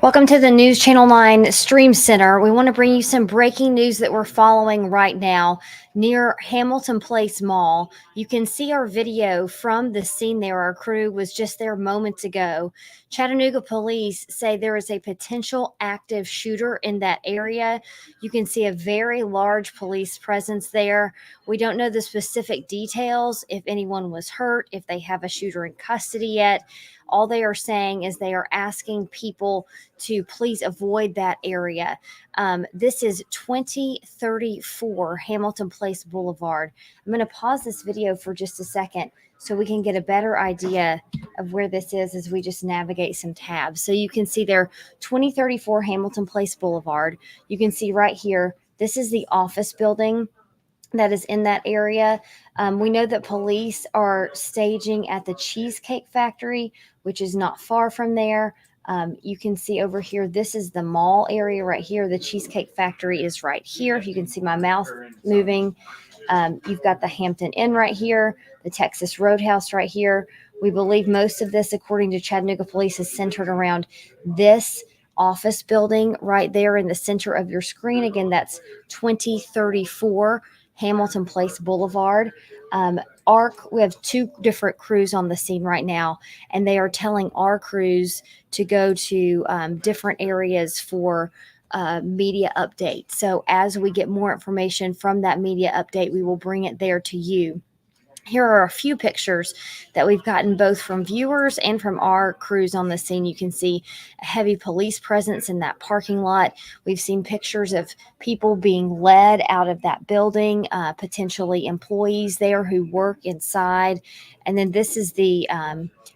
Welcome to the News Channel 9 Stream Center. We want to bring you some breaking news that we're following right now near Hamilton Place Mall. You can see our video from the scene there. Our crew was just there moments ago. Chattanooga Police say there is a potential active shooter in that area. You can see a very large police presence there. We don't know the specific details, if anyone was hurt, if they have a shooter in custody yet. All they are saying is they are asking people to please avoid that area. This is 2034 Hamilton Place Boulevard. I'm going to pause this video for just a second so we can get a better idea of where this is as we just navigate some tabs. So you can see there 2034 Hamilton Place Boulevard. You can see right here, this is the office building that is in that area. We know that police are staging at the Cheesecake Factory, which is not far from there. You can see over here, this is the mall area right here. The Cheesecake Factory is right here. If you can see my mouth moving, you've got the Hampton Inn right here, the Texas Roadhouse right here. We believe most of this, according to Chattanooga Police, is centered around this office building right there in the center of your screen. Again, that's 2034 Hamilton Place Boulevard. We have two different crews on the scene right now, and they are telling our crews to go to different areas for media update. So as we get more information from that media update, we will bring it there to you. Here are a few pictures that we've gotten both from viewers and from our crews on the scene. You can see a heavy police presence in that parking lot. We've seen pictures of people being led out of that building, potentially employees there who work inside. And then this is the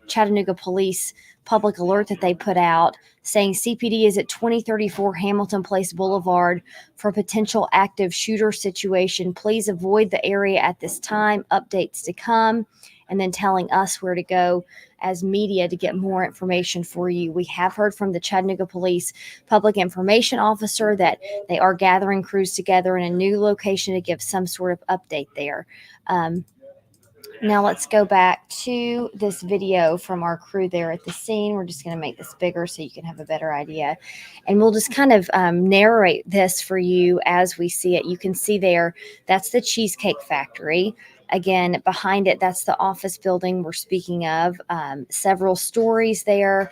Chattanooga Police public alert that they put out saying CPD is at 2034 Hamilton Place Boulevard for potential active shooter situation. Please avoid the area at this time. Updates to come. And then telling us where to go as media to get more information for you. We have heard from the Chattanooga Police public information officer that they are gathering crews together in a new location to give some sort of update there. Now let's go back to this video from our crew there at the scene. We're just going to make this bigger so you can have a better idea. And we'll just kind of narrate this for you as we see it. You can see there, that's the Cheesecake Factory. Again, behind it, that's the office building we're speaking of. Several stories there,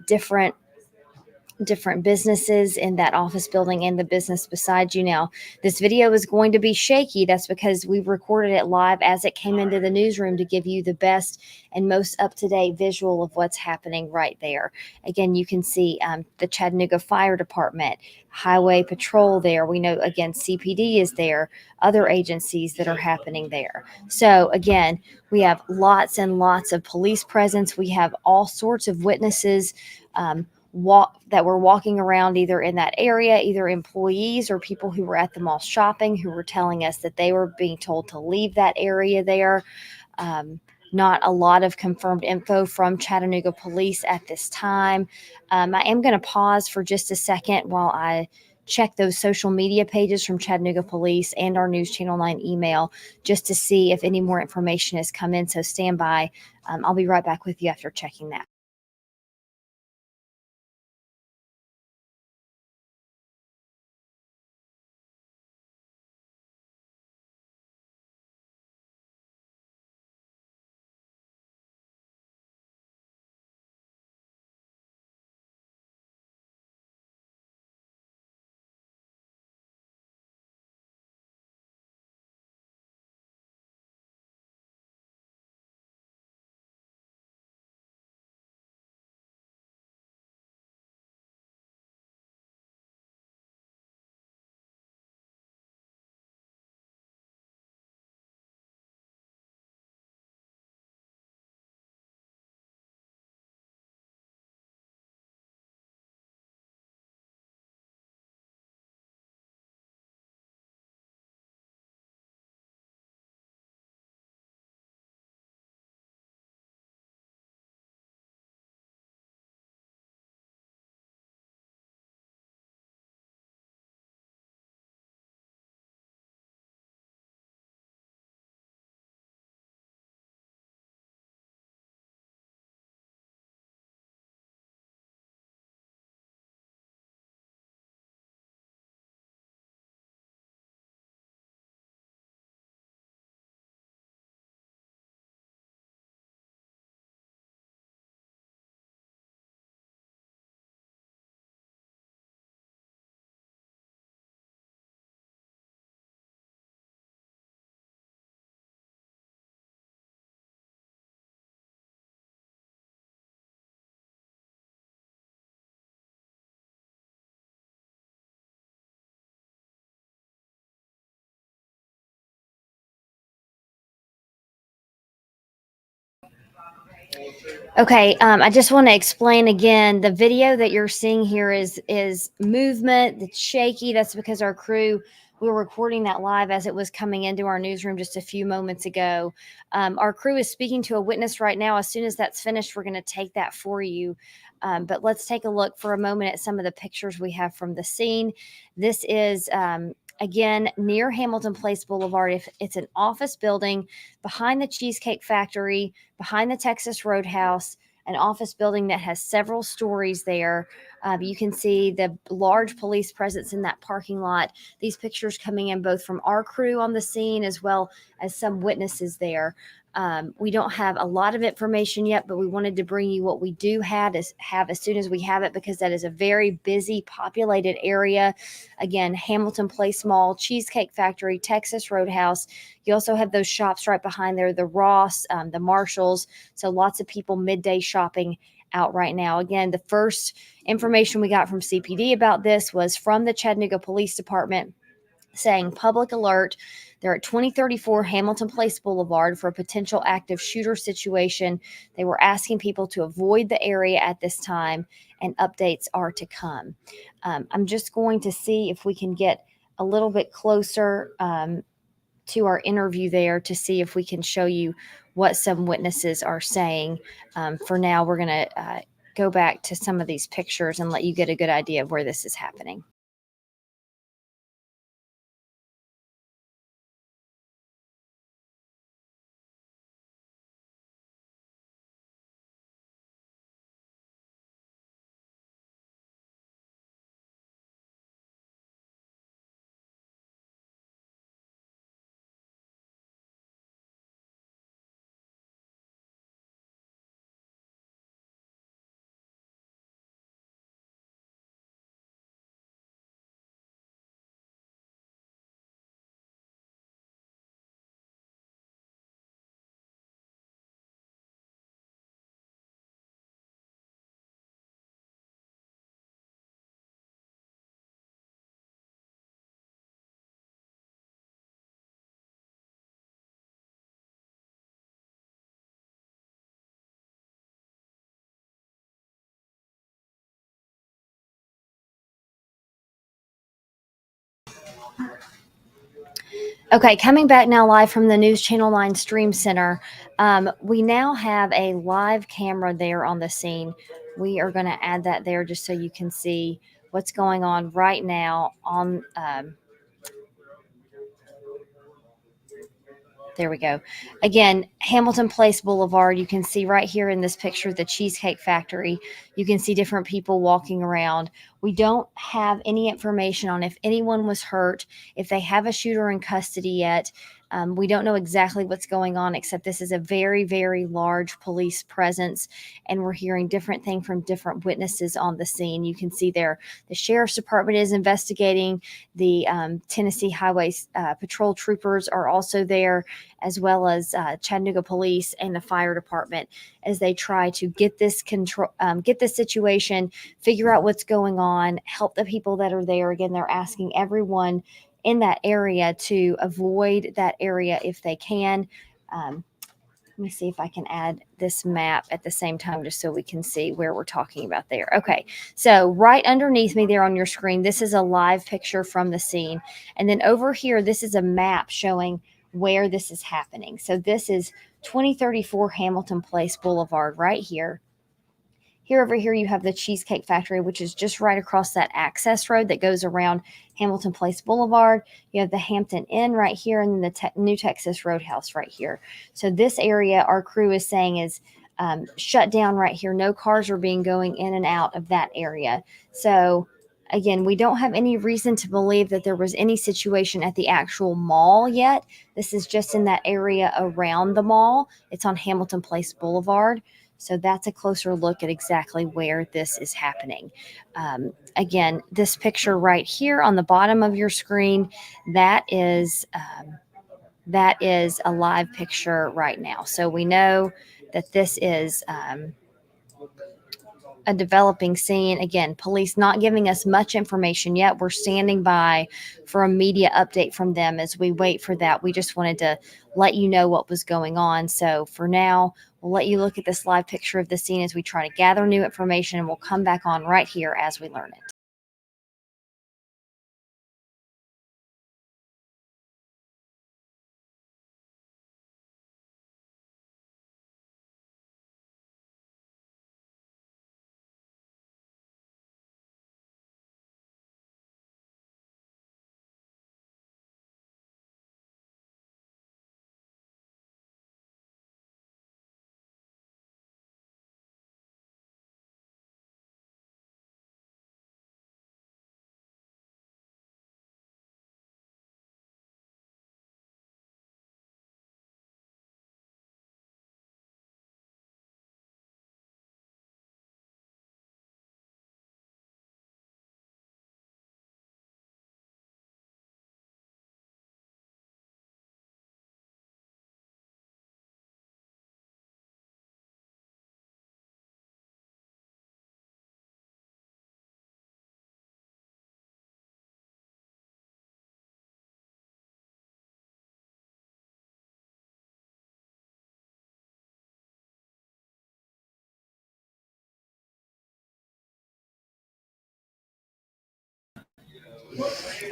different businesses in that office building and the business beside you. Now, this video is going to be shaky. That's because we recorded it live as it came into the newsroom to give you the best and most up-to-date visual of what's happening right there. Again, you can see the Chattanooga Fire Department, Highway Patrol there. We know, again, CPD is there, other agencies that are happening there. So, again, we have lots and lots of police presence. We have all sorts of witnesses that were walking around either in that area, either employees or people who were at the mall shopping, who were telling us that they were being told to leave that area there. Not a lot of confirmed info from Chattanooga Police at this time. I am going to pause for just a second while I check those social media pages from Chattanooga Police and our News Channel 9 email just to see if any more information has come in. So stand by. I'll be right back with you after checking that. Okay, I just want to explain again. The video that you're seeing here is movement. It's shaky. That's because our crew, we were recording that live as it was coming into our newsroom just a few moments ago. Our crew is speaking to a witness right now. As soon as that's finished, we're going to take that for you. But let's take a look for a moment at some of the pictures we have from the scene. This is again near Hamilton Place Boulevard. If it's an office building behind the Cheesecake Factory, behind the Texas Roadhouse, an office building that has several stories there. You can see the large police presence in that parking lot. These pictures coming in both from our crew on the scene as well as some witnesses there. We don't have a lot of information yet, but we wanted to bring you what we do have as soon as we have it, because that is a very busy, populated area. Again, Hamilton Place Mall, Cheesecake Factory, Texas Roadhouse. You also have those shops right behind there, the Ross, the Marshalls. So lots of people midday shopping out right now. Again, the first information we got from CPD about this was from the Chattanooga Police Department, saying public alert. They're at 2034 Hamilton Place Boulevard for a potential active shooter situation. They were asking people to avoid the area at this time, and updates are to come. I'm just going to see if we can get a little bit closer to our interview there to see if we can show you what some witnesses are saying. For now, we're going to go back to some of these pictures and let you get a good idea of where this is happening. Okay, coming back now live from the News Channel 9 Stream Center. We now have a live camera there on the scene. We are going to add that there just so you can see what's going on right now on there we go. Again, Hamilton Place Boulevard. You can see right here in this picture the Cheesecake Factory. You can see different people walking around. We don't have any information on if anyone was hurt, if they have a shooter in custody yet. We don't know exactly what's going on, except this is a very, very large police presence, and we're hearing different things from different witnesses on the scene. You can see there the sheriff's department is investigating. The Tennessee Highway Patrol troopers are also there, as well as Chattanooga Police and the fire department, as they try to get this situation, figure out what's going on, help the people that are there. Again, they're asking everyone in that area to avoid that area if they can. Let me see if I can add this map at the same time just so we can see where we're talking about there. Okay, so right underneath me there on your screen, this is a live picture from the scene. And then over here, this is a map showing where this is happening. So this is 2034 Hamilton Place Boulevard right here. Here over here, you have the Cheesecake Factory, which is just right across that access road that goes around Hamilton Place Boulevard. You have the Hampton Inn right here, and then the New Texas Roadhouse right here. So this area, our crew is saying, is shut down right here. No cars are being going in and out of that area. So again, we don't have any reason to believe that there was any situation at the actual mall yet. This is just in that area around the mall. It's on Hamilton Place Boulevard. So that's a closer look at exactly where this is happening. Again, this picture right here on the bottom of your screen, that is a live picture right now. So we know that this is a developing scene. Again, police not giving us much information yet. We're standing by for a media update from them as we wait for that. We just wanted to let you know what was going on. So for now, we'll let you look at this live picture of the scene as we try to gather new information, and we'll come back on right here as we learn it.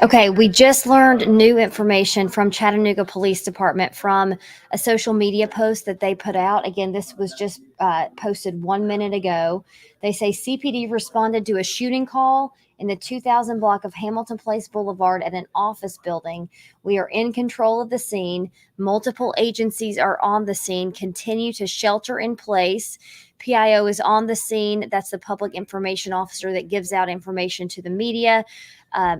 Okay, we just learned new information from Chattanooga Police Department from a social media post that they put out. Again, this was just posted 1 minute ago. They say CPD responded to a shooting call in the 2000 block of Hamilton Place Boulevard at an office building. We are in control of the scene. Multiple agencies are on the scene. Continue to shelter in place. PIO is on the scene. That's the public information officer that gives out information to the media.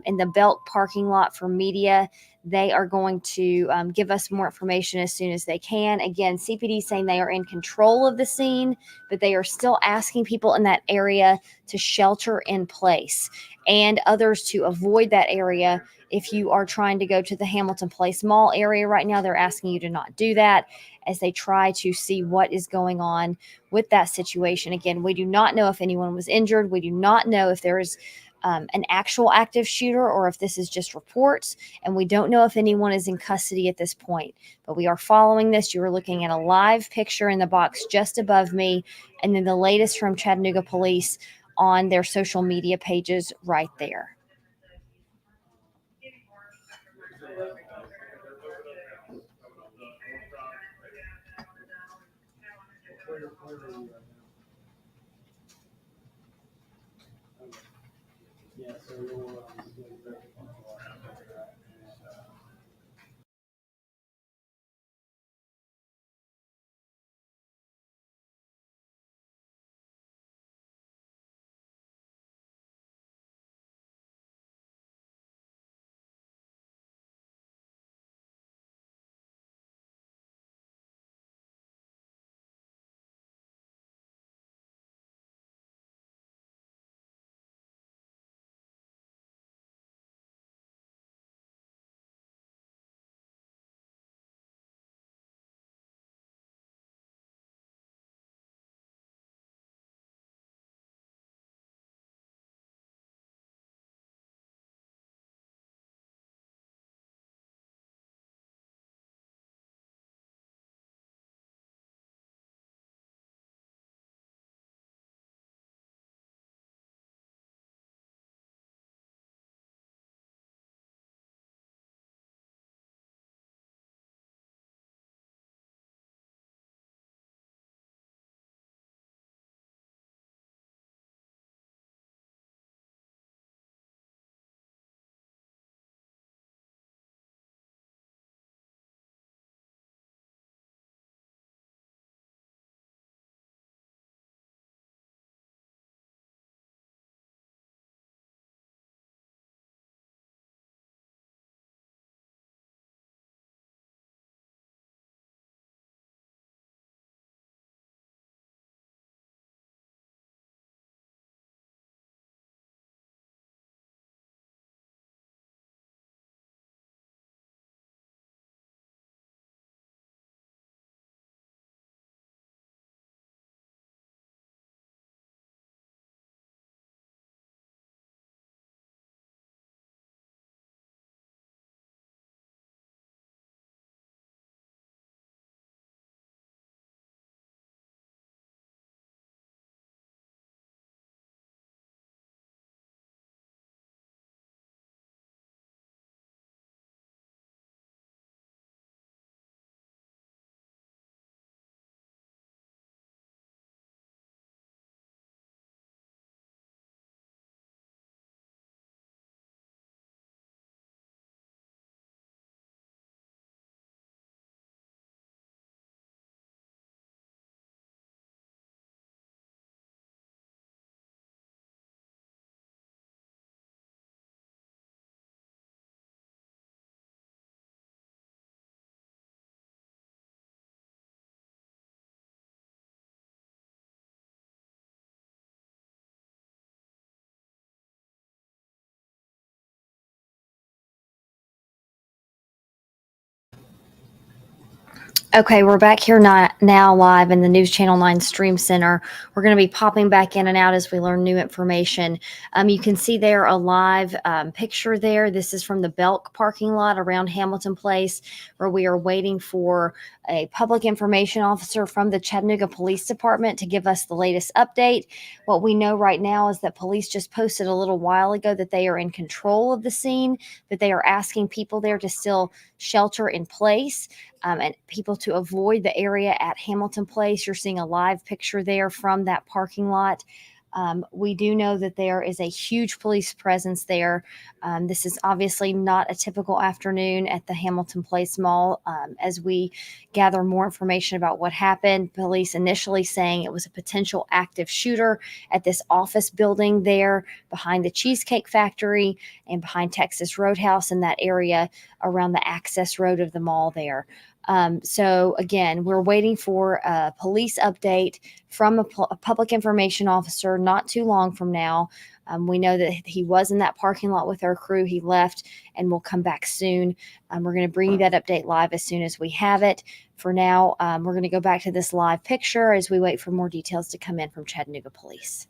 In the Belk parking lot for media. They are going to give us more information as soon as they can. Again, CPD saying they are in control of the scene, but they are still asking people in that area to shelter in place and others to avoid that area. If you are trying to go to the Hamilton Place Mall area right now, they're asking you to not do that as they try to see what is going on with that situation. Again, we do not know if anyone was injured. We do not know if there is an actual active shooter or if this is just reports. And we don't know if anyone is in custody at this point. But we are following this. You are looking at a live picture in the box just above me, and then the latest from Chattanooga Police on their social media pages right there. Okay, we're back here now live in the News Channel 9 Stream Center. We're going to be popping back in and out as we learn new information. You can see there a live picture there. This is from the Belk parking lot around Hamilton Place, where we are waiting for a public information officer from the Chattanooga Police Department to give us the latest update. What we know right now is that police just posted a little while ago that they are in control of the scene, that they are asking people there to still shelter in place. And people to avoid the area at Hamilton Place. You're seeing a live picture there from that parking lot. We do know that there is a huge police presence there. This is obviously not a typical afternoon at the Hamilton Place Mall. As we gather more information about what happened, police initially saying it was a potential active shooter at this office building there behind the Cheesecake Factory and behind Texas Roadhouse in that area around the access road of the mall there. So again, we're waiting for a police update from a public information officer not too long from now. We know that he was in that parking lot with our crew. He left and will come back soon. We're going to bring you that update live as soon as we have it. For now, we're going to go back to this live picture as we wait for more details to come in from Chattanooga Police.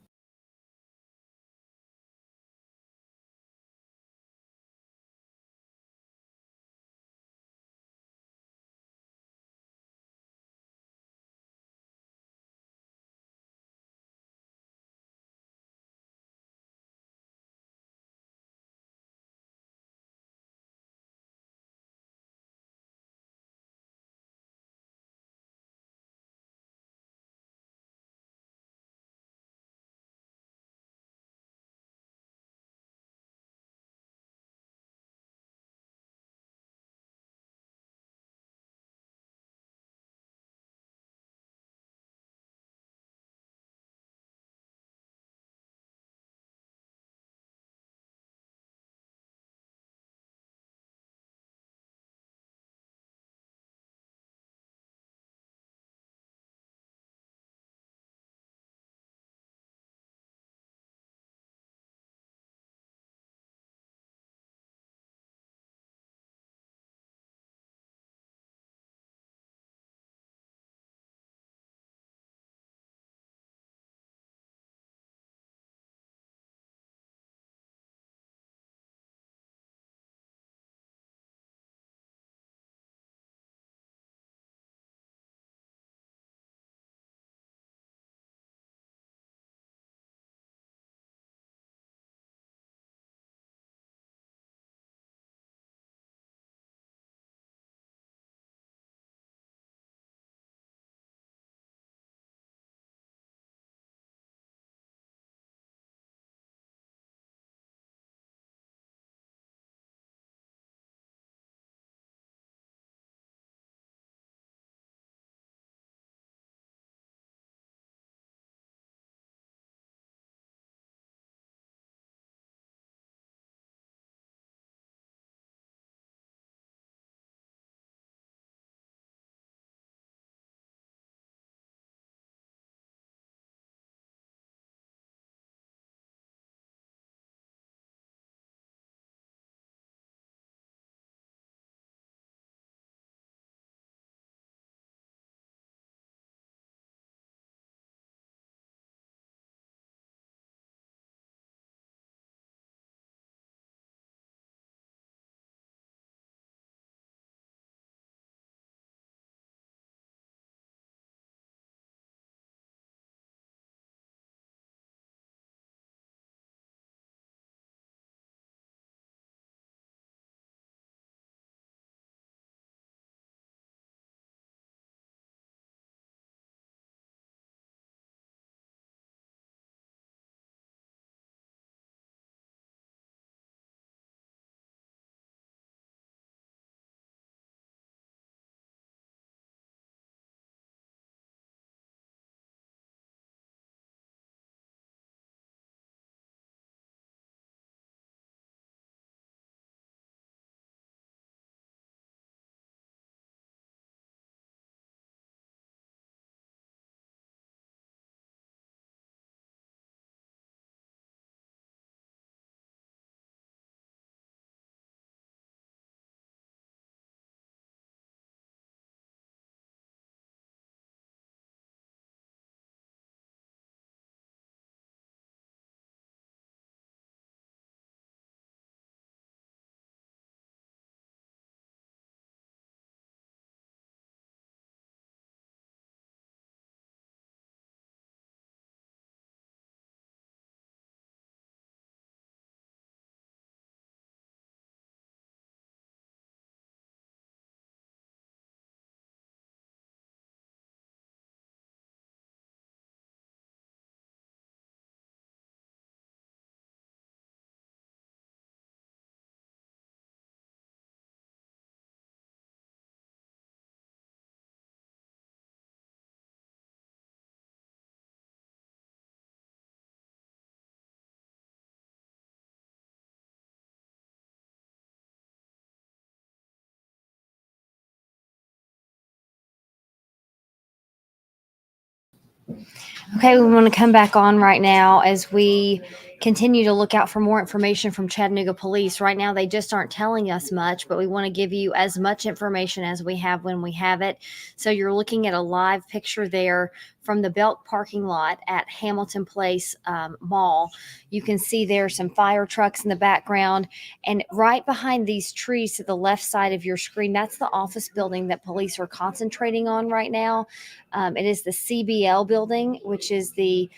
Okay, we want to come back on right now as we continue to look out for more information from Chattanooga Police. Right now, they just aren't telling us much, but we want to give you as much information as we have when we have it. So you're looking at a live picture there from the Belk parking lot at Hamilton Place Mall. You can see there some fire trucks in the background. And right behind these trees to the left side of your screen, that's the office building that police are concentrating on right now. It is the CBL building, which is the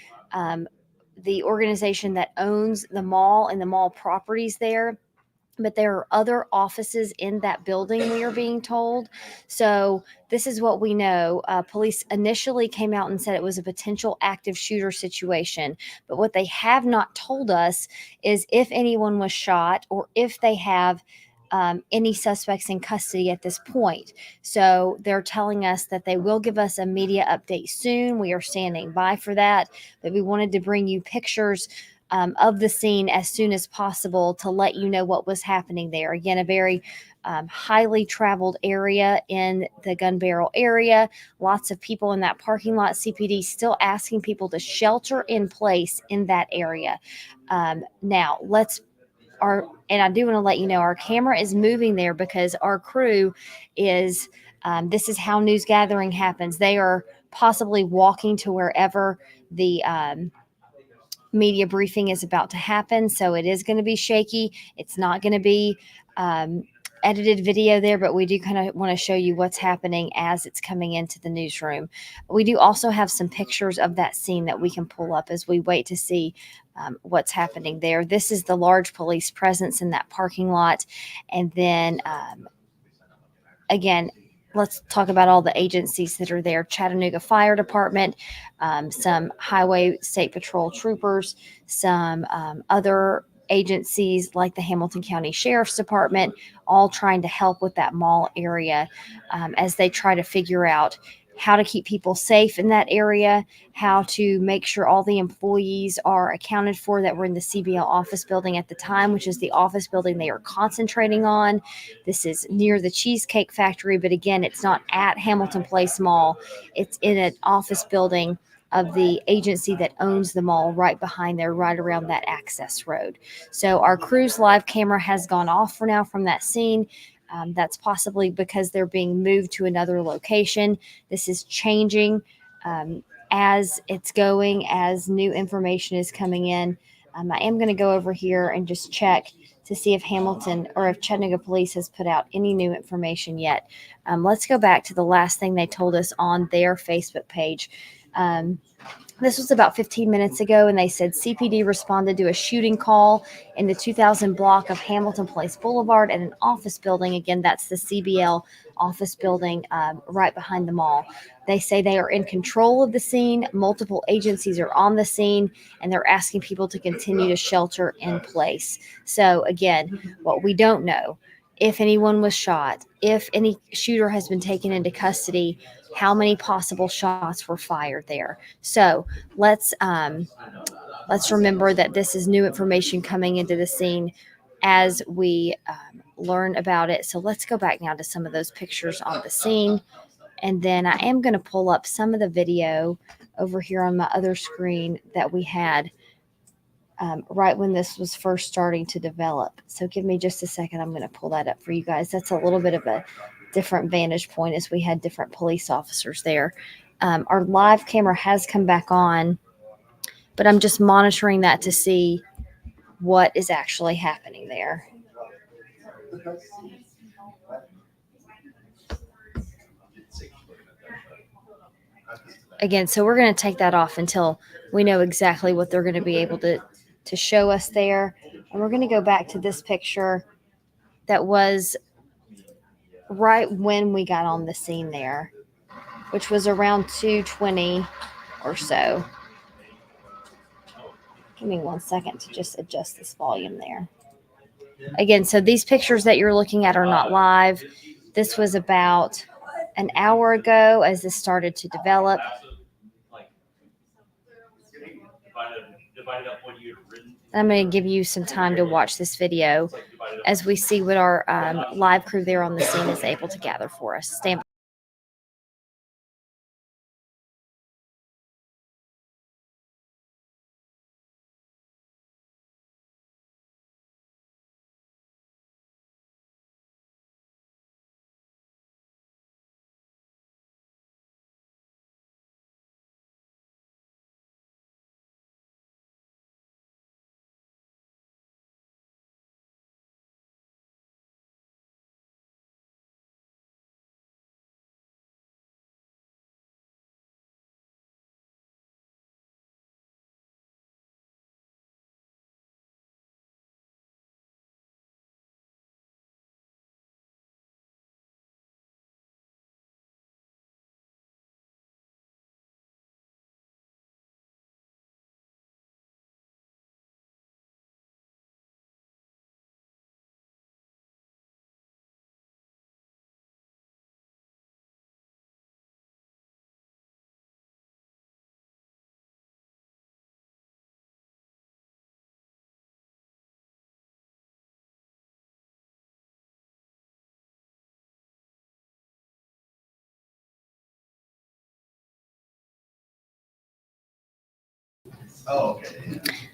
organization that owns the mall and the mall properties there. But there are other offices in that building, we are being told. So, this is what we know. Police initially came out and said it was a potential active shooter situation. But what they have not told us is if anyone was shot or if they have any suspects in custody at this point. So, they're telling us that they will give us a media update soon. We are standing by for that. But we wanted to bring you pictures of the scene as soon as possible to let you know what was happening there. Again, a very highly traveled area in the gun barrel area. Lots of people in that parking lot. CPD still asking people to shelter in place in that area. Now, and I do want to let you know our camera is moving there because our crew is. This is how news gathering happens. They are possibly walking to wherever the media briefing is about to happen. So it is going to be shaky. It's not going to be edited video there, but we do kind of want to show you what's happening as it's coming into the newsroom. We do also have some pictures of that scene that we can pull up as we wait to see what's happening there. This is the large police presence in that parking lot. And then again, let's talk about all the agencies that are there. Chattanooga Fire Department, some Highway State Patrol troopers, some other agencies like the Hamilton County Sheriff's Department, all trying to help with that mall area as they try to figure out how to keep people safe in that area, how to make sure all the employees are accounted for that were in the CBL office building at the time, which is the office building they are concentrating on. This is near the Cheesecake Factory, but again, it's not at Hamilton Place Mall. It's in an office building of the agency that owns the mall right behind there, right around that access road. So our crew's live camera has gone off for now from that scene. That's possibly because they're being moved to another location. This is changing as it's going, as new information is coming in. I am going to go over here and just check to see if Hamilton or if Chattanooga Police has put out any new information yet. Let's go back to the last thing they told us on their Facebook page. This was about 15 minutes ago, and they said CPD responded to a shooting call in the 2000 block of Hamilton Place Boulevard at an office building. Again, that's the CBL office building right behind the mall. They say they are in control of the scene. Multiple agencies are on the scene, and they're asking people to continue to shelter in place. So, again, what we don't know, if anyone was shot, if any shooter has been taken into custody, how many possible shots were fired there. So let's remember that this is new information coming into the scene as we learn about it. So let's go back now to some of those pictures on the scene. And then I am going to pull up some of the video over here on my other screen that we had right when this was first starting to develop. So give me just a second. I'm going to pull that up for you guys. That's a little bit of a different vantage point as we had different police officers there. Our live camera has come back on, but I'm just monitoring that to see what is actually happening there. Again, so we're going to take that off until we know exactly what they're going to be able to show us there. And we're going to go back to this picture that was right when we got on the scene there, which was around 2:20 or so. Give me 1 second to just adjust this volume there. Again, so these pictures that you're looking at are not live. This was about an hour ago as this started to develop. I'm going to give you some time to watch this video as we see what our live crew there on the scene is able to gather for us. Stand by.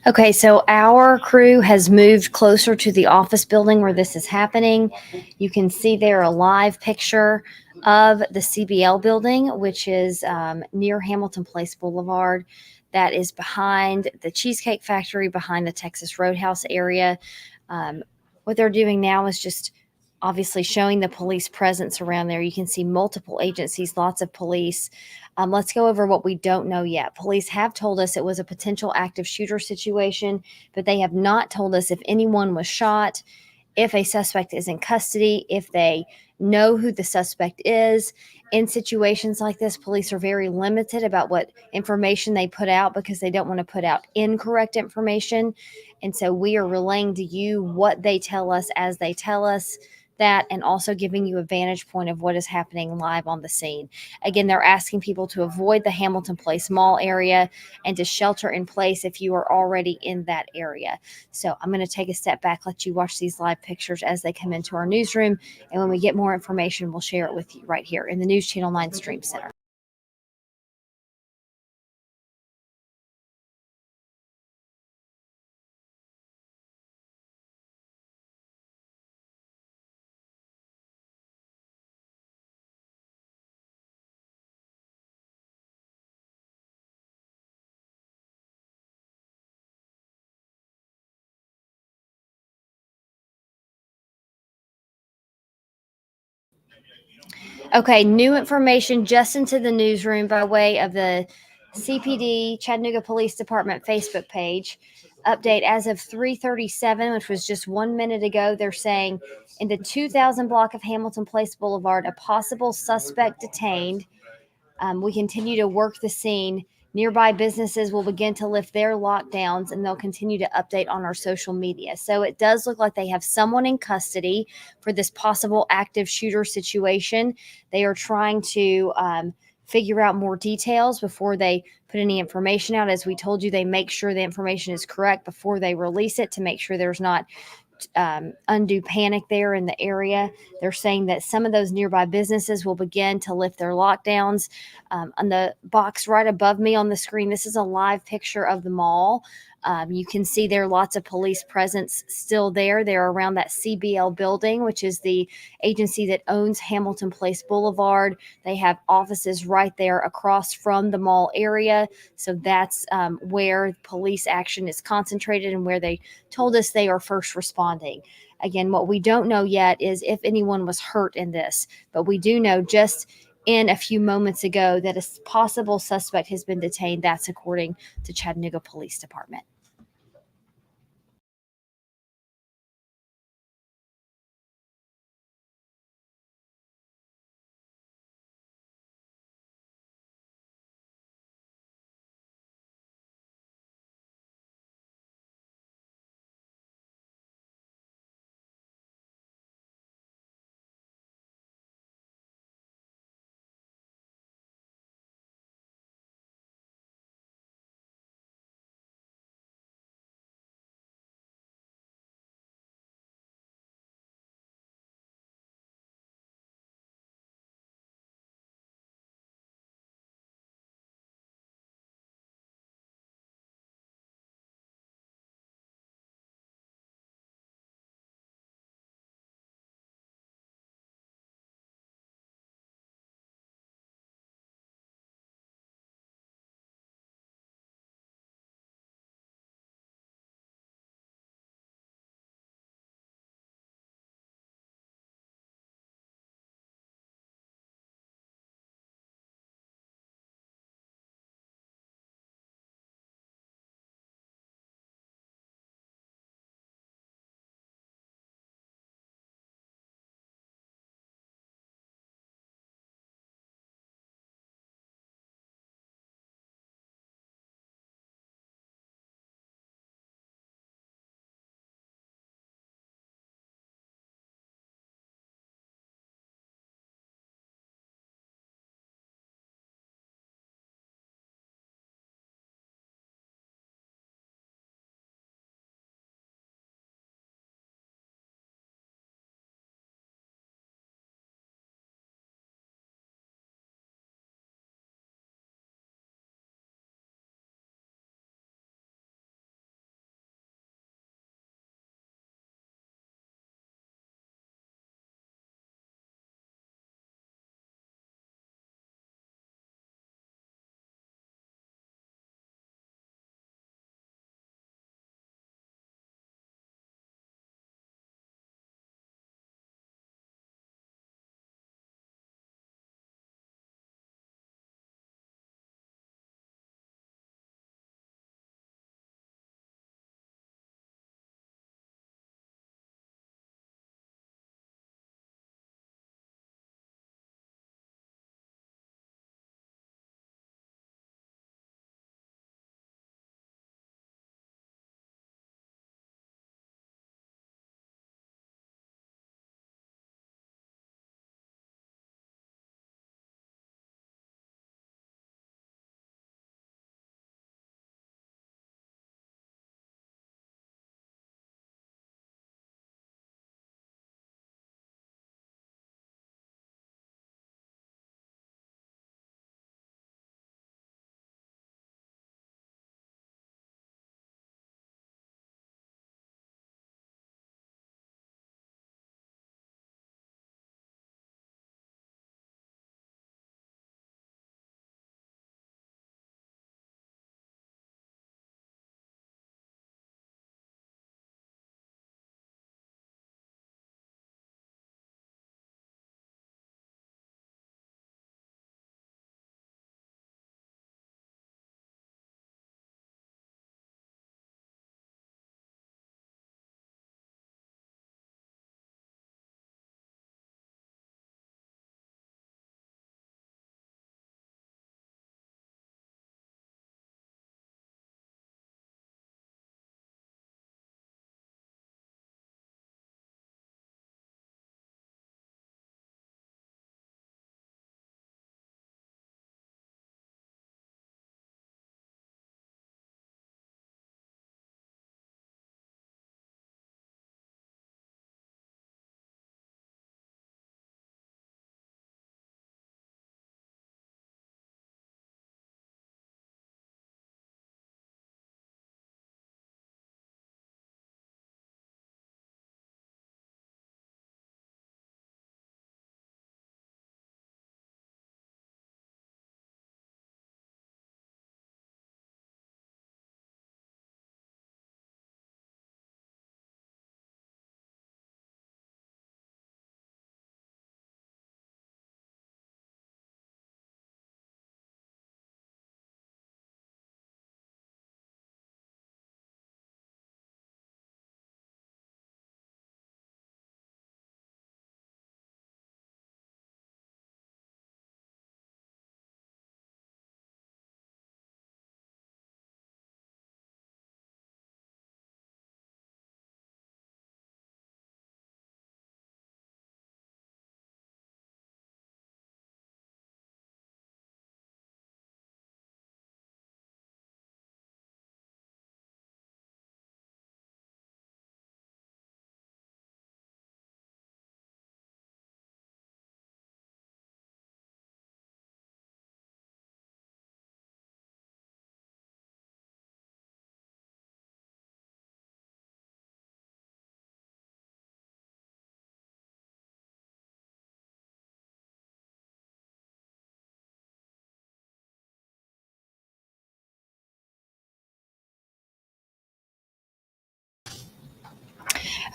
Okay, so our crew has moved closer to the office building where this is happening. You can see there a live picture of the CBL building, which is near Hamilton Place Boulevard. That is behind the Cheesecake Factory, behind the Texas Roadhouse area. What they're doing now is just obviously showing the police presence around there. You can see multiple agencies, lots of police. Let's go over what we don't know yet. Police have told us it was a potential active shooter situation, but they have not told us if anyone was shot, if a suspect is in custody, if they know who the suspect is. In situations like this, police are very limited about what information they put out because they don't want to put out incorrect information. And so we are relaying to you what they tell us as they tell us that, and also giving you a vantage point of what is happening live on the scene. Again, they're asking people to avoid the Hamilton Place Mall area and to shelter in place if you are already in that area. So I'm going to take a step back, let you watch these live pictures as they come into our newsroom. And when we get more information, we'll share it with you right here in the News Channel 9 Stream Center. Okay, new information just into the newsroom by way of the CPD Chattanooga Police Department Facebook page. Update as of 3:37, which was just 1 minute ago. They're saying in the 2000 block of Hamilton Place Boulevard, a possible suspect detained. We continue to work the scene. Nearby businesses will begin to lift their lockdowns and they'll continue to update on our social media. So it does look like they have someone in custody for this possible active shooter situation. They are trying to figure out more details before they put any information out. As we told you, they make sure the information is correct before they release it to make sure there's not undue panic there in the area. They're saying that some of those nearby businesses will begin to lift their lockdowns. On the box right above me on the screen, this is a live picture of the mall. You can see there lots of police presence still there. They're around that CBL building, which is the agency that owns Hamilton Place Boulevard. They have offices right there across from the mall area. So that's where police action is concentrated and where they told us they are first responding. Again, what we don't know yet is if anyone was hurt in this, but we do know just in a few moments ago that a possible suspect has been detained. That's according to Chattanooga Police Department.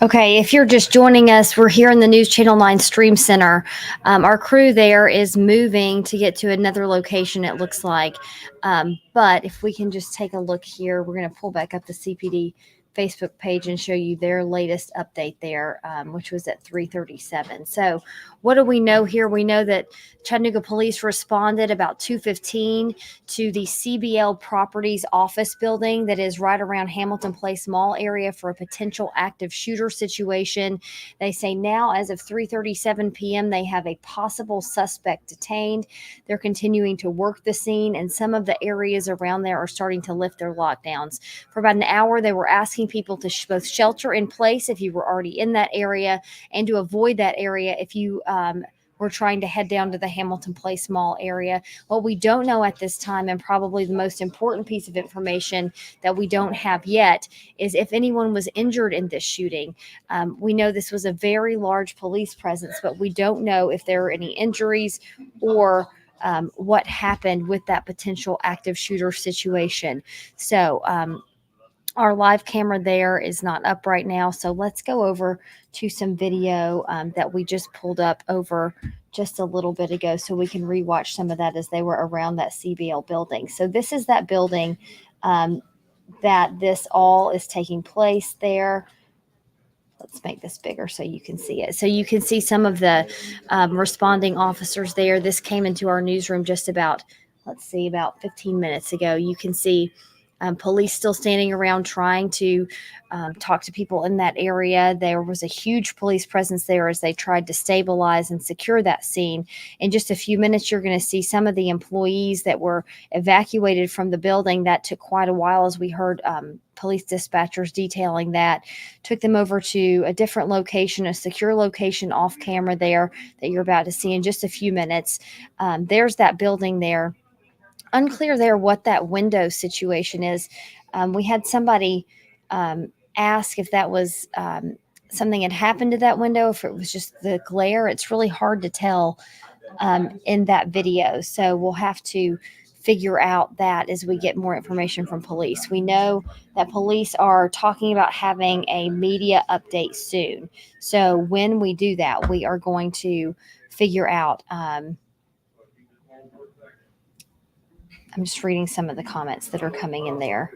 Okay, if you're just joining us, we're here in the News Channel 9 Stream Center. Our crew there is moving to get to another location, it looks like. But if we can just take a look here, we're going to pull back up the CPD Facebook page and show you their latest update there, which was at 3:37. So what do we know here? We know that Chattanooga Police responded about 2:15 to the CBL Properties office building that is right around Hamilton Place Mall area for a potential active shooter situation. They say now, as of 3:37 p.m., they have a possible suspect detained. They're continuing to work the scene, and some of the areas around there are starting to lift their lockdowns. For about an hour, they were asking people to both shelter in place if you were already in that area, and to avoid that area if you we're trying to head down to the Hamilton Place Mall area. What we don't know at this time, and probably the most important piece of information that we don't have yet, is if anyone was injured in this shooting. We know this was a very large police presence, but we don't know if there were any injuries or what happened with that potential active shooter situation. So, our live camera there is not up right now. So let's go over to some video that we just pulled up over just a little bit ago so we can rewatch some of that as they were around that CBL building. So this is that building that this all is taking place there. Let's make this bigger so you can see it. So you can see some of the responding officers there. This came into our newsroom just about, let's see, about 15 minutes ago. You can see police still standing around trying to talk to people in that area. There was a huge police presence there as they tried to stabilize and secure that scene. In just a few minutes, you're going to see some of the employees that were evacuated from the building. That took quite a while, as we heard police dispatchers detailing that. Took them over to a different location, a secure location off camera there that you're about to see in just a few minutes. There's that building there. Unclear there what that window situation is. We had somebody ask if that was something had happened to that window, if it was just the glare. It's really hard to tell in that video. So we'll have to figure out that as we get more information from police. We know that police are talking about having a media update soon. So when we do that, we are going to figure out. I'm just reading some of the comments that are coming in there.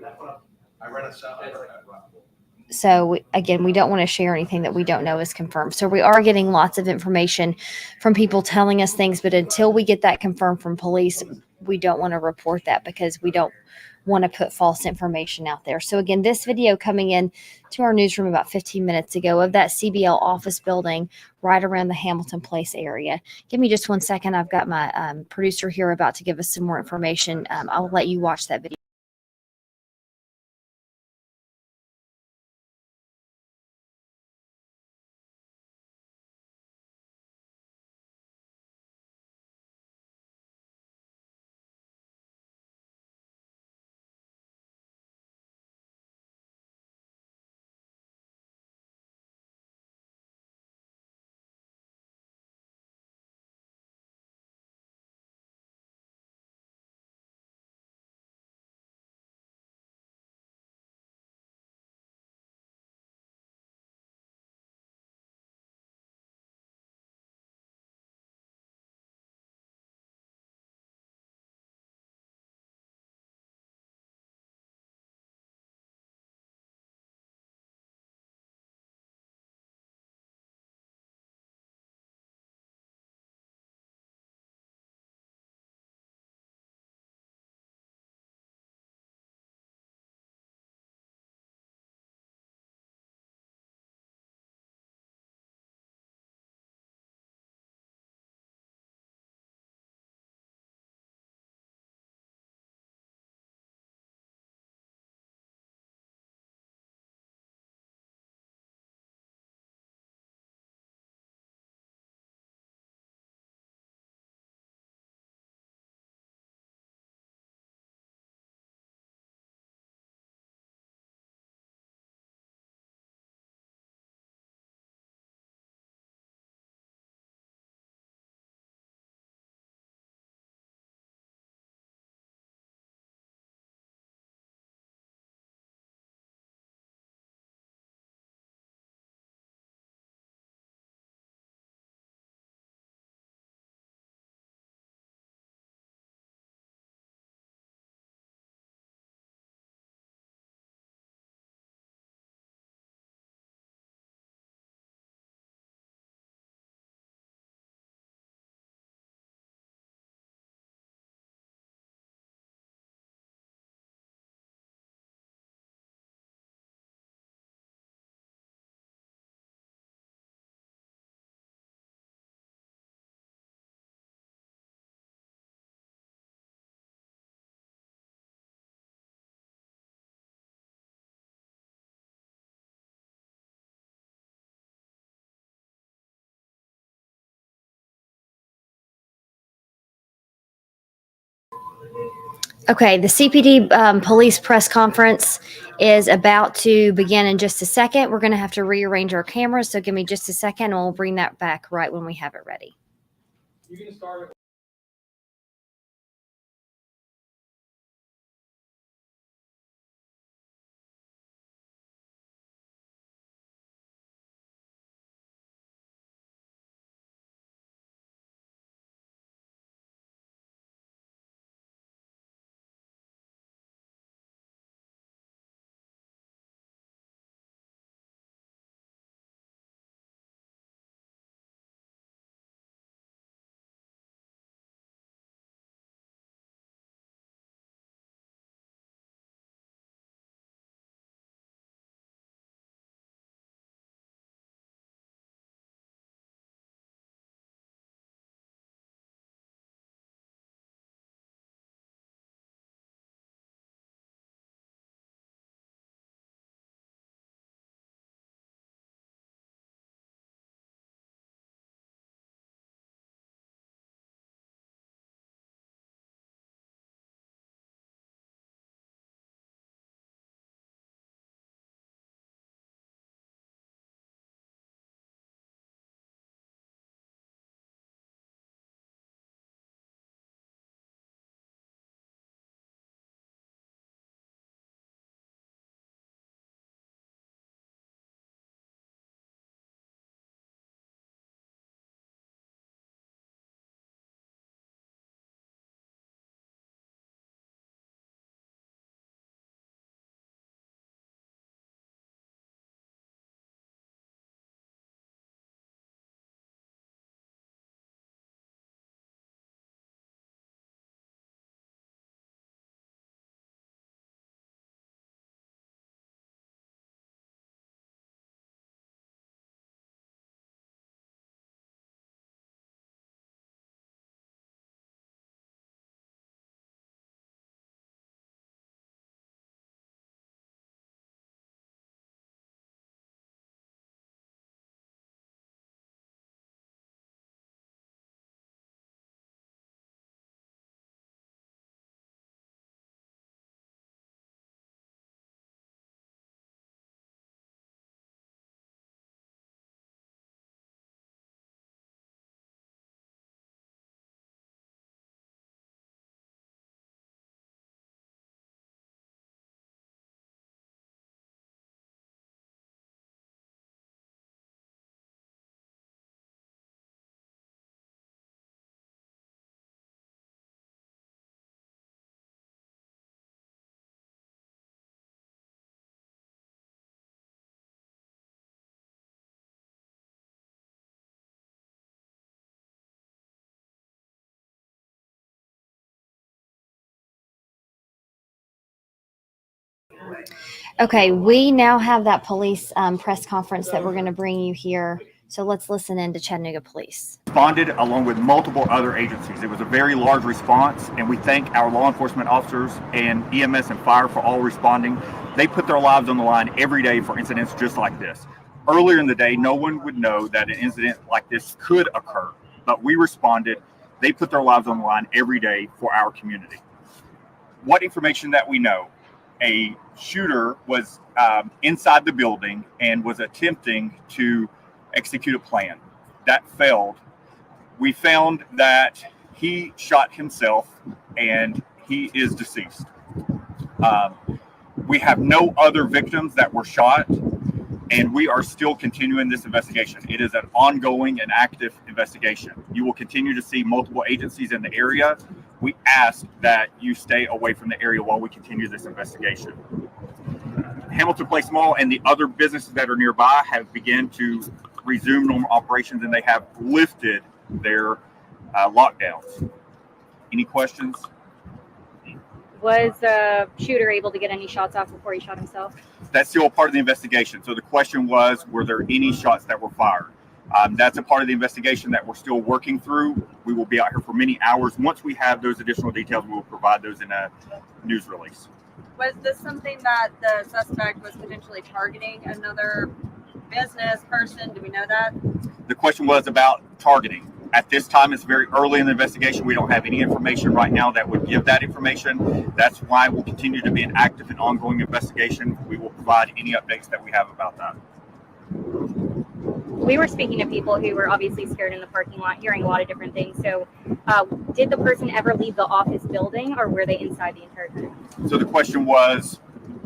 So again, we don't want to share anything that we don't know is confirmed. So we are getting lots of information from people telling us things, but until we get that confirmed from police, we don't want to report that because we don't want to put false information out there. So again, this video coming in to our newsroom about 15 minutes ago of that CBL office building right around the Hamilton Place area. Give me just 1 second. I've got my producer here about to give us some more information. I'll let you watch that video. Okay, the CPD police press conference is about to begin in just a second. We're going to have to rearrange our cameras, so give me just a second and we'll bring that back right when we have it ready. You can start it. Okay, we now have that police press conference that we're going to bring you here. So let's listen in to Chattanooga Police. Responded along with multiple other agencies. It was a very large response, and we thank our law enforcement officers and EMS and fire for all responding. They put their lives on the line every day for incidents just like this. Earlier in the day, no one would know that an incident like this could occur, but we responded. They put their lives on the line every day for our community. What information that we know? A shooter was inside the building and was attempting to execute a plan. That failed. We found that he shot himself and he is deceased. We have no other victims that were shot, and we are still continuing this investigation. It is an ongoing and active investigation. You will continue to see multiple agencies in the area. We ask that you stay away from the area while we continue this investigation. Hamilton Place Mall and the other businesses that are nearby have begun to resume normal operations, and they have lifted their lockdowns. Any questions? Was the shooter able to get any shots off before he shot himself? That's still a part of the investigation. So the question was, were there any shots that were fired? That's a part of the investigation that we're still working through. We will be out here for many hours. Once we have those additional details, we will provide those in a news release. Was this something that the suspect was potentially targeting another business person? Do we know that? The question was about targeting. At this time, it's very early in the investigation. We don't have any information right now that would give that information. That's why we'll continue to be an active and ongoing investigation. We will provide any updates that we have about that. We were speaking to people who were obviously scared in the parking lot, hearing a lot of different things. So did the person ever leave the office building, or were they inside the entire time? So the question was,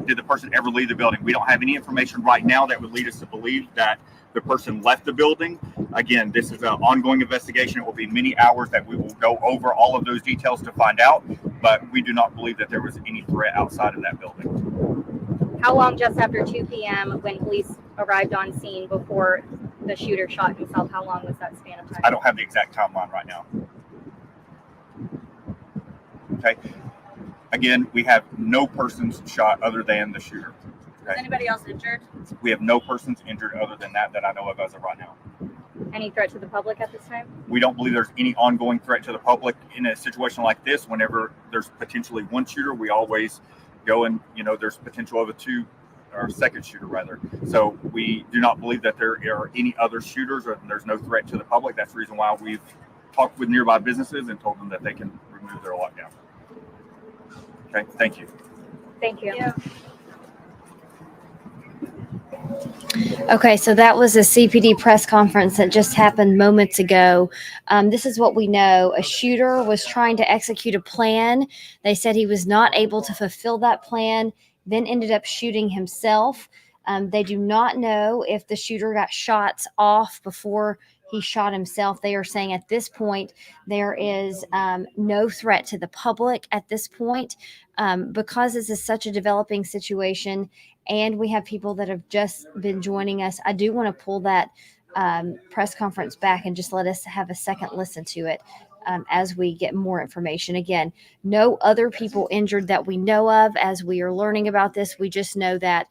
did the person ever leave the building? We don't have any information right now that would lead us to believe that the person left the building. Again, this is an ongoing investigation. It will be many hours that we will go over all of those details to find out, but we do not believe that there was any threat outside of that building. How long just after 2 p.m. when police arrived on scene before the shooter shot himself? How long was that span of time? I don't have the exact timeline right now. Okay. Again, we have no persons shot other than the shooter. Was anybody else injured? We have no persons injured other than that I know of as of right now. Any threat to the public at this time? We don't believe there's any ongoing threat to the public in a situation like this. Whenever there's potentially one shooter, we always go and, there's potential of a second shooter rather. So we do not believe that there are any other shooters or there's no threat to the public. That's the reason why we've talked with nearby businesses and told them that they can remove their lockdown. Okay, thank you. Thank you. Yeah. Okay, so that was a CPD press conference that just happened moments ago. This is what we know. A shooter was trying to execute a plan. They said he was not able to fulfill that plan, then ended up shooting himself. They do not know if the shooter got shots off before he shot himself. They are saying at this point there is no threat to the public at this point because this is such a developing situation. And we have people that have just been joining us. I do want to pull that press conference back and just let us have a second listen to it as we get more information. Again, no other people injured that we know of as we are learning about this. We just know that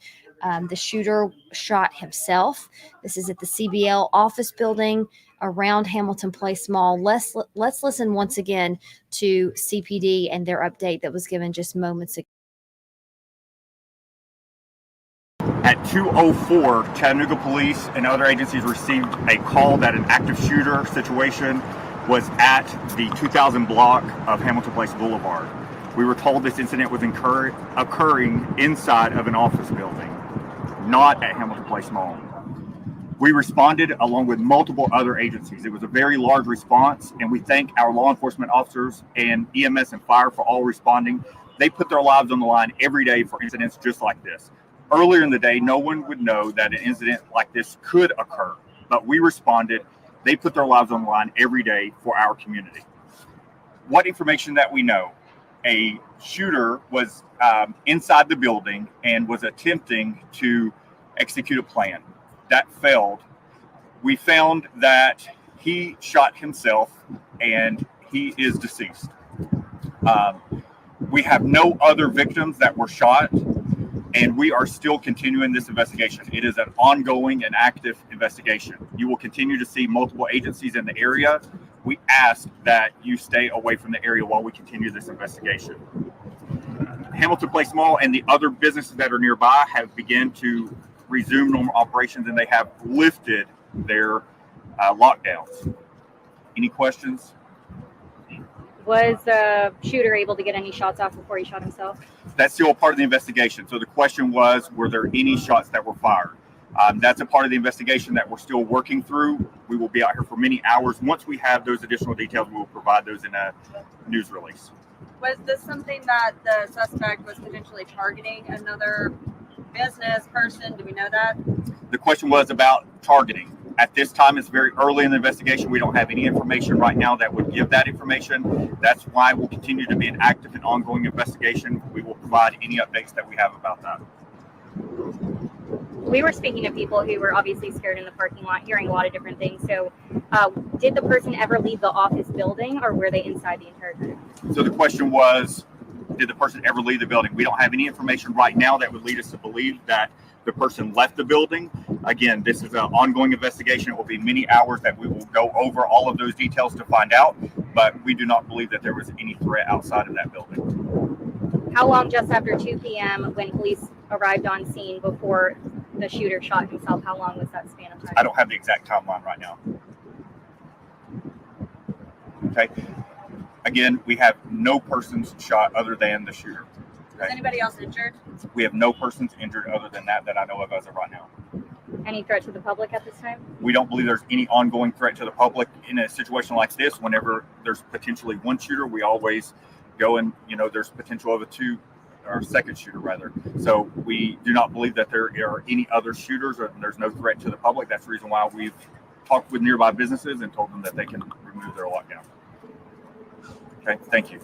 the shooter shot himself. This is at the CBL office building around Hamilton Place Mall. Let's listen once again to CPD and their update that was given just moments ago. At 2:04, Chattanooga Police and other agencies received a call that an active shooter situation was at the 2000 block of Hamilton Place Boulevard. We were told this incident was occurring inside of an office building, not at Hamilton Place Mall. We responded along with multiple other agencies. It was a very large response, and we thank our law enforcement officers and EMS and fire for all responding. They put their lives on the line every day for incidents just like this. Earlier in the day, no one would know that an incident like this could occur, but we responded. They put their lives on the line every day for our community. What information that we know? A shooter was inside the building and was attempting to execute a plan. That failed. We found that he shot himself and he is deceased. We have no other victims that were shot, and we are still continuing this investigation. It is an ongoing and active investigation. You will continue to see multiple agencies in the area. We ask that you stay away from the area while we continue this investigation. Hamilton Place Mall and the other businesses that are nearby have begun to resume normal operations, and they have lifted their lockdowns. Any questions? Was the shooter able to get any shots off before he shot himself? That's still a part of the investigation. So the question was, were there any shots that were fired? That's a part of the investigation that we're still working through. We will be out here for many hours. Once we have those additional details, we will provide those in a news release. Was this something that the suspect was potentially targeting another business person? Do we know that? The question was about targeting. At this time, it's very early in the investigation. We don't have any information right now that would give that information. That's why we'll continue to be an active and ongoing investigation. We will provide any updates that we have about that. We were speaking to people who were obviously scared in the parking lot, hearing a lot of different things. So did the person ever leave the office building, or were they inside the entire time? So the question was, did the person ever leave the building? We don't have any information right now that would lead us to believe that the person left the building. Again, this is an ongoing investigation. It will be many hours that we will go over all of those details to find out, but we do not believe that there was any threat outside of that building. How long just after 2 p.m. when police arrived on scene before the shooter shot himself? How long was that span of time? I don't have the exact timeline right now. Okay. Again, we have no persons shot other than the shooter. Is anybody else injured? We have no persons injured other than that I know of as of right now. Any threat to the public at this time? We don't believe there's any ongoing threat to the public in a situation like this. Whenever there's potentially one shooter, we always go and, there's potential of a second shooter rather. So we do not believe that there are any other shooters or there's no threat to the public. That's the reason why we've talked with nearby businesses and told them that they can remove their lockdown. Okay, thank you.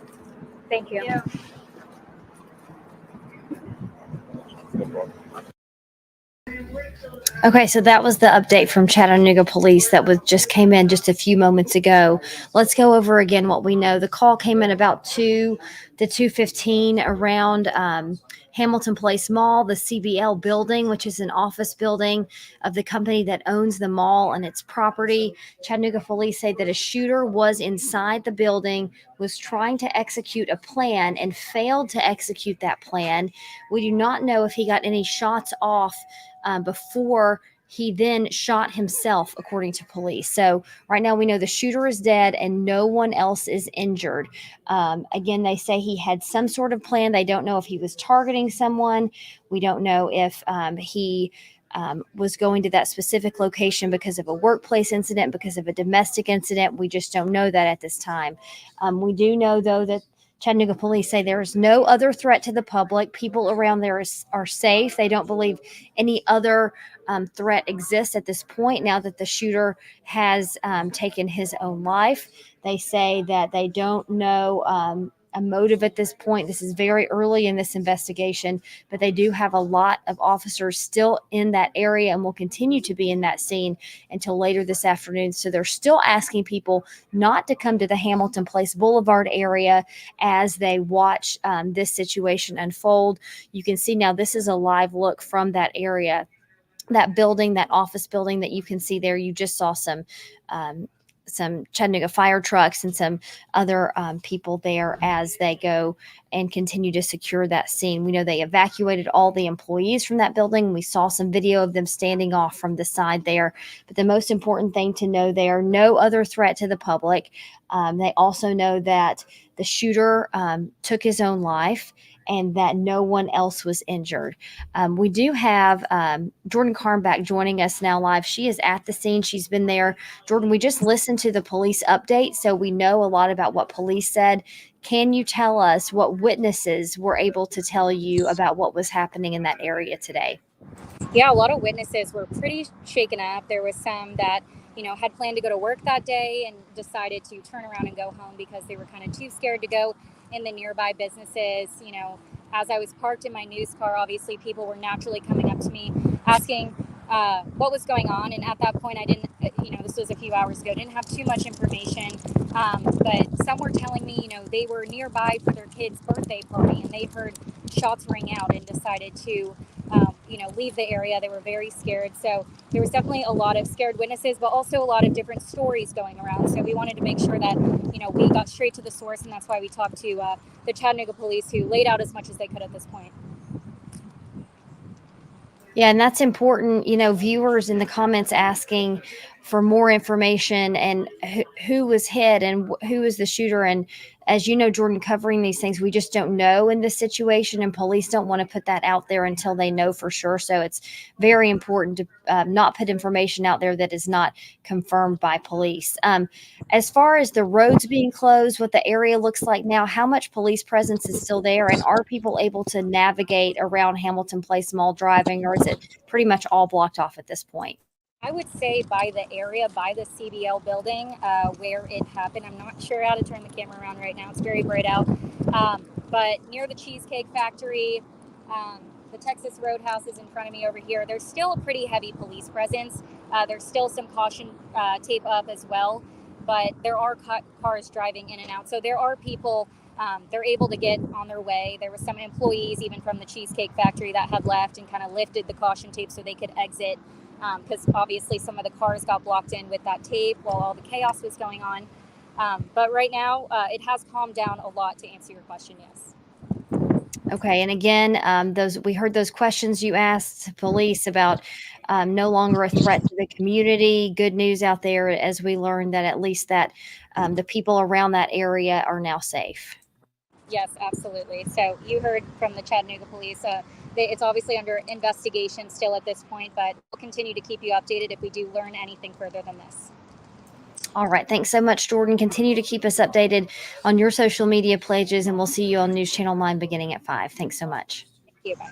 Thank you. Yeah. No problem. Okay, so that was the update from Chattanooga Police that just came in just a few moments ago. Let's go over again what we know. The call came in about 2:15 around Hamilton Place Mall, the CBL building, which is an office building of the company that owns the mall and its property. Chattanooga Police say that a shooter was inside the building, was trying to execute a plan and failed to execute that plan. We do not know if he got any shots off before he then shot himself, according to police. So right now we know the shooter is dead and no one else is injured. Again, they say he had some sort of plan. They don't know if he was targeting someone. We don't know if he was going to that specific location because of a workplace incident, because of a domestic incident. We just don't know that at this time. We do know, though, that Chattanooga Police say there is no other threat to the public. People around there are safe. They don't believe any other threat exists at this point now that the shooter has taken his own life. They say that they don't know a motive at this point. This is very early in this investigation, but they do have a lot of officers still in that area and will continue to be in that scene until later this afternoon. So they're still asking people not to come to the Hamilton Place Boulevard area as they watch this situation unfold. You can see now this is a live look from that area, that building, that office building that you can see there. You just saw some Chattanooga fire trucks and some other people there as they go and continue to secure that scene. We know they evacuated all the employees from that building. We saw some video of them standing off from the side there. But the most important thing to know there, no other threat to the public. They also know that the shooter took his own life and that no one else was injured. We do have Jordan Carnback joining us now live. She is at the scene. She's been there. Jordan, we just listened to the police update, so we know a lot about what police said. Can you tell us what witnesses were able to tell you about what was happening in that area today? Yeah, a lot of witnesses were pretty shaken up. There was some that, had planned to go to work that day and decided to turn around and go home because they were kind of too scared to go in the nearby businesses. As I was parked in my news car, obviously people were naturally coming up to me asking what was going on. And at that point, I didn't, this was a few hours ago, didn't have too much information. But some were telling me, they were nearby for their kid's birthday party and they heard shots ring out and decided to, leave the area. They were very scared. So there was definitely a lot of scared witnesses, but also a lot of different stories going around. So we wanted to make sure that, we got straight to the source. And that's why we talked to the Chattanooga Police, who laid out as much as they could at this point. Yeah, and that's important. Viewers in the comments asking for more information and who was hit and who is the shooter. And as you know, Jordan, covering these things, we just don't know in this situation, and police don't want to put that out there until they know for sure. So it's very important to not put information out there that is not confirmed by police. As far as the roads being closed, what the area looks like now, how much police presence is still there, and are people able to navigate around Hamilton Place Mall driving, or is it pretty much all blocked off at this point? I would say by the area, by the CBL building where it happened. I'm not sure how to turn the camera around right now. It's very bright out. But near the Cheesecake Factory, the Texas Roadhouse is in front of me over here. There's still a pretty heavy police presence. There's still some caution tape up as well. But there are cars driving in and out. So there are people, they're able to get on their way. There were some employees even from the Cheesecake Factory that had left and kind of lifted the caution tape so they could exit. Because obviously some of the cars got blocked in with that tape while all the chaos was going on. But right now, it has calmed down a lot, to answer your question, yes. Okay, and again, we heard those questions you asked police about no longer a threat to the community. Good news out there as we learned that at least that the people around that area are now safe. Yes, absolutely. So you heard from the Chattanooga Police. It's obviously under investigation still at this point, but we'll continue to keep you updated if we do learn anything further than this. All right, thanks so much, Jordan. Continue to keep us updated on your social media pages, and we'll see you on News Channel 9 beginning at 5. Thanks so much. Thank you. Bye.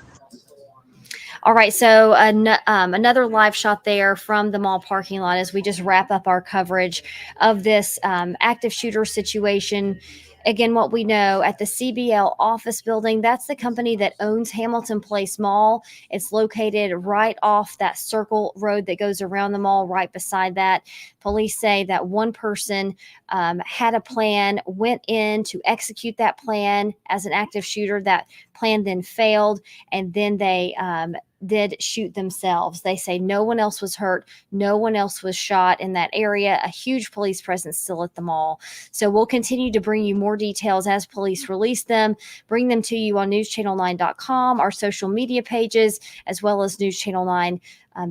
All right, so another live shot there from the mall parking lot as we just wrap up our coverage of this active shooter situation. Again, what we know at the CBL office building, that's the company that owns Hamilton Place Mall. It's located right off that circle road that goes around the mall, right beside that. Police say that one person had a plan, went in to execute that plan as an active shooter. That plan then failed, and then they did shoot themselves. They say no one else was hurt. No one else was shot in that area. A huge police presence still at the mall. So we'll continue to bring you more details as police release them, bring them to you on newschannel9.com, our social media pages, as well as News Channel 9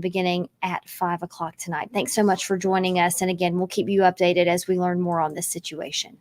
beginning at 5 o'clock tonight. Thanks so much for joining us. And again, we'll keep you updated as we learn more on this situation.